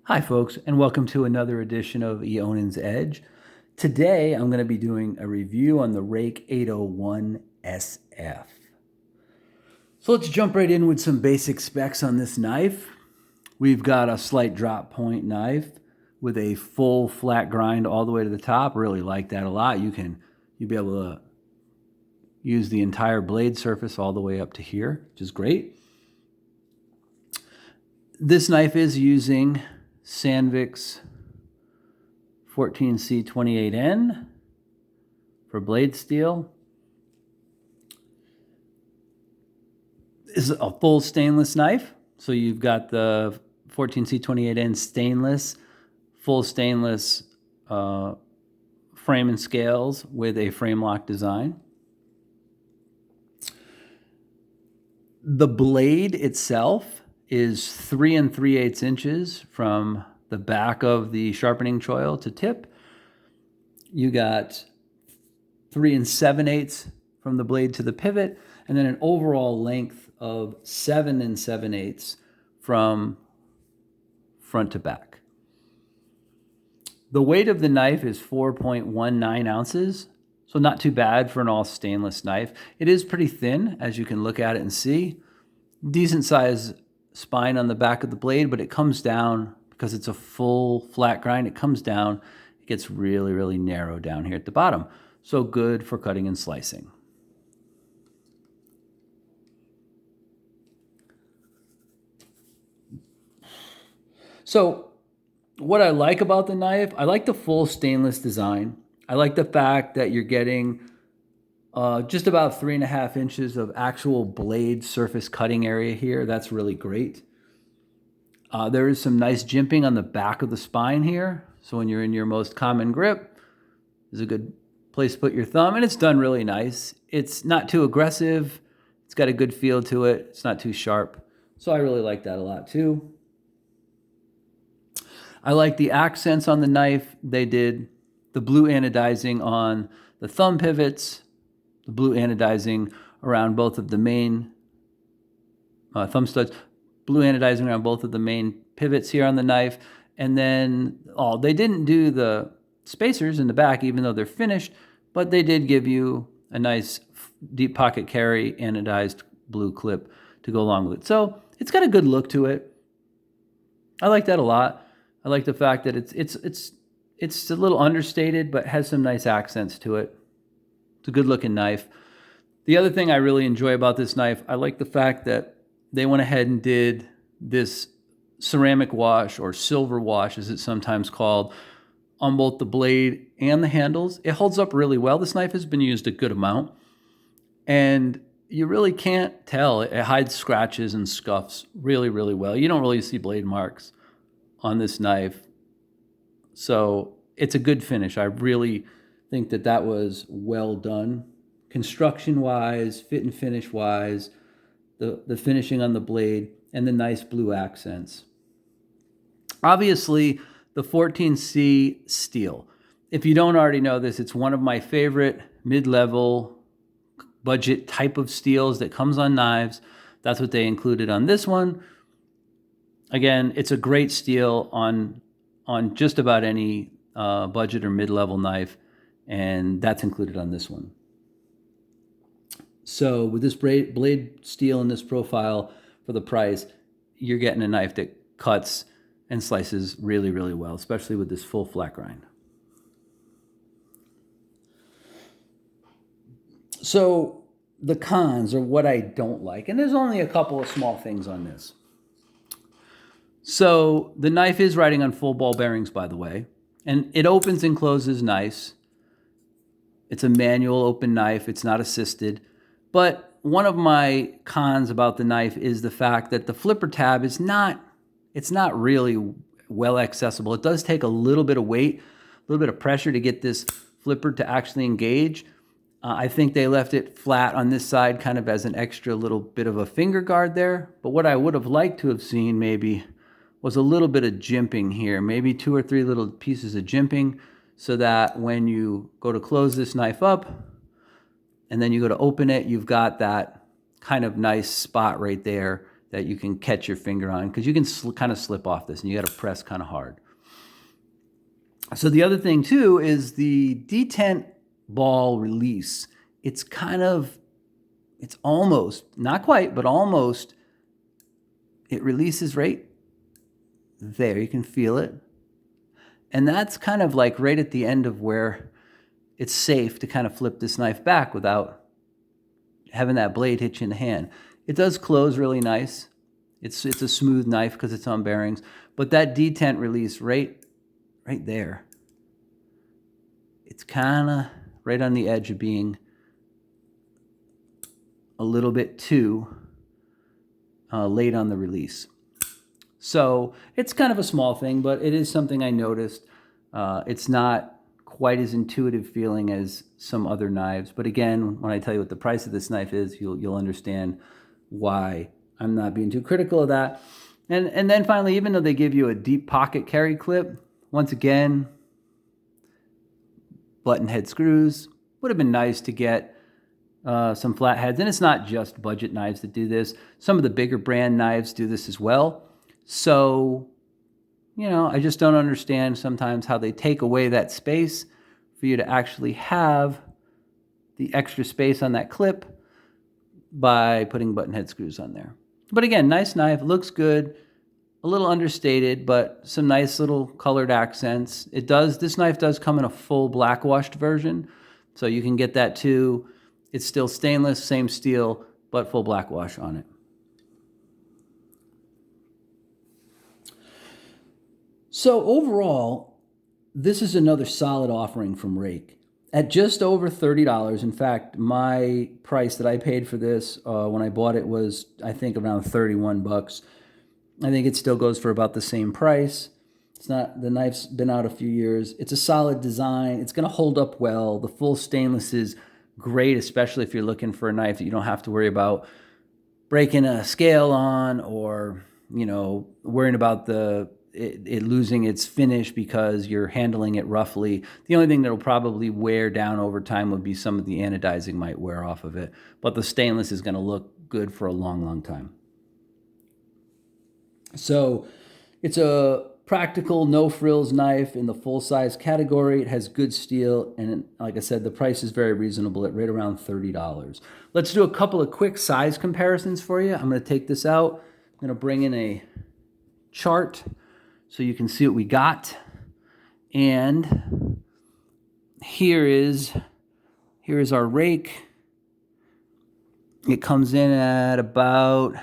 Hi folks, and welcome to another edition of Eonan's Edge. Today I'm going to be doing a review on the Ruike 801 SF. So let's jump right in with some basic specs on this knife. We've got a slight drop point knife with a full flat grind all the way to the top. Really like that a lot. You'll be able to use the entire blade surface all the way up to here, which is great. This knife is using Sandvik's 14C28N for blade steel. This is a full stainless knife. So you've got the 14C28N stainless, full stainless frame and scales with a frame lock design. The blade itself is 3 3/8 inches from the back of the sharpening choil to tip. You got 3 7/8 from the blade to the pivot, and then an overall length of 7 7/8 from front to back. The weight of the knife is 4.19 ounces, so not too bad for an all stainless knife. It is pretty thin, as you can look at it and see. Decent size spine on the back of the blade, but it comes down because it's a full flat grind. It comes down, it gets really, really narrow down here at the bottom. So good for cutting and slicing. So what I like about the knife, I like the full stainless design. I like the fact that you're getting just about 3.5 inches of actual blade surface cutting area here. That's really great. There is some nice jimping on the back of the spine here. So when you're in your most common grip, is a good place to put your thumb, and it's done really nice. It's not too aggressive. It's got a good feel to it. It's not too sharp. So I really like that a lot too. I like the accents on the knife. They did the blue anodizing on the thumb pivots, the blue anodizing around both of the main thumb studs, blue anodizing around both of the main pivots here on the knife. And then they didn't do the spacers in the back, even though they're finished, but they did give you a nice deep pocket carry anodized blue clip to go along with it. So it's got a good look to it. I like that a lot. I like the fact that it's a little understated, but has some nice accents to it. It's a good looking knife. The other thing I really enjoy about this knife, I like the fact that they went ahead and did this ceramic wash, or silver wash as it's sometimes called, on both the blade and the handles. It holds up really well. This knife has been used a good amount, and you really can't tell. It hides scratches and scuffs really, really well. You don't really see blade marks on this knife. So it's a good finish. I really think that that was well done. Construction-wise, fit and finish-wise, the finishing on the blade, and the nice blue accents. Obviously, the 14C steel. If you don't already know this, it's one of my favorite mid-level budget type of steels that comes on knives. That's what they included on this one. Again, it's a great steel on just about any budget or mid-level knife, and that's included on this one. So with this blade steel in this profile for the price, you're getting a knife that cuts and slices really, really well, especially with this full flat grind. So the cons are what I don't like, and there's only a couple of small things on this. So the knife is riding on full ball bearings, by the way, and it opens and closes nice. It's a manual open knife. It's not assisted. But one of my cons about the knife is the fact that the flipper tab is not really well accessible. It does take a little bit of weight, a little bit of pressure to get this flipper to actually engage. I think they left it flat on this side kind of as an extra little bit of a finger guard there. But what I would have liked to have seen maybe was a little bit of jimping here, maybe 2 or 3 little pieces of jimping, so that when you go to close this knife up and then you go to open it, you've got that kind of nice spot right there that you can catch your finger on, because you can kind of slip off this and you got to press kind of hard. So the other thing too is the detent ball release. It's almost, not quite, but almost, it releases right there. You can feel it. And that's kind of like right at the end of where it's safe to kind of flip this knife back without having that blade hit you in the hand. It does close really nice. It's a smooth knife because it's on bearings. But that detent release right there, it's kind of right on the edge of being a little bit too late on the release. So it's kind of a small thing, but it is something I noticed. It's not quite as intuitive feeling as some other knives. But again, when I tell you what the price of this knife is, you'll understand why I'm not being too critical of that. And then finally, even though they give you a deep pocket carry clip, once again, button head screws. Would have been nice to get some flat heads. And it's not just budget knives that do this. Some of the bigger brand knives do this as well. So, I just don't understand sometimes how they take away that space for you to actually have the extra space on that clip by putting button head screws on there. But again, nice knife, looks good, a little understated, but some nice little colored accents. This knife does come in a full black washed version, so you can get that too. It's still stainless, same steel, but full black wash on it. So overall, this is another solid offering from Ruike at just over $30. In fact, my price that I paid for this when I bought it was, I think, around 31 bucks. I think it still goes for about the same price. The knife's been out a few years. It's a solid design. It's going to hold up well. The full stainless is great, especially if you're looking for a knife that you don't have to worry about breaking a scale on, or, worrying about it losing its finish because you're handling it roughly. The only thing that'll probably wear down over time would be some of the anodizing might wear off of it. But the stainless is going to look good for a long, long time. So it's a practical, no-frills knife in the full-size category. It has good steel, and like I said, the price is very reasonable at right around $30. Let's do a couple of quick size comparisons for you. I'm going to take this out. I'm going to bring in a chart so you can see what we got. And here is our Ruike. It comes in at about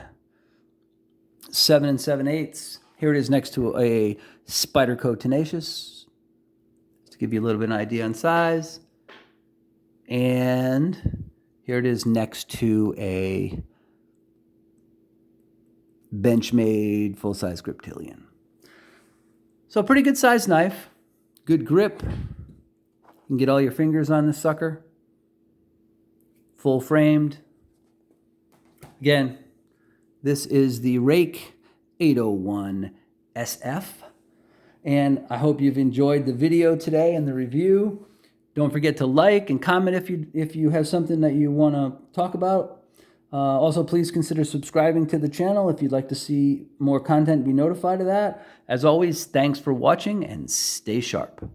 7 7/8. Here it is next to a Spyderco Tenacious, to give you a little bit of an idea on size. And here it is next to a Benchmade full-size Griptilian. So pretty good sized knife, good grip. You can get all your fingers on this sucker. Full framed. Again, this is the Ruike P801 SF. And I hope you've enjoyed the video today and the review. Don't forget to like and comment if you have something that you want to talk about. Also, please consider subscribing to the channel if you'd like to see more content, be notified of that. As always, thanks for watching and stay sharp.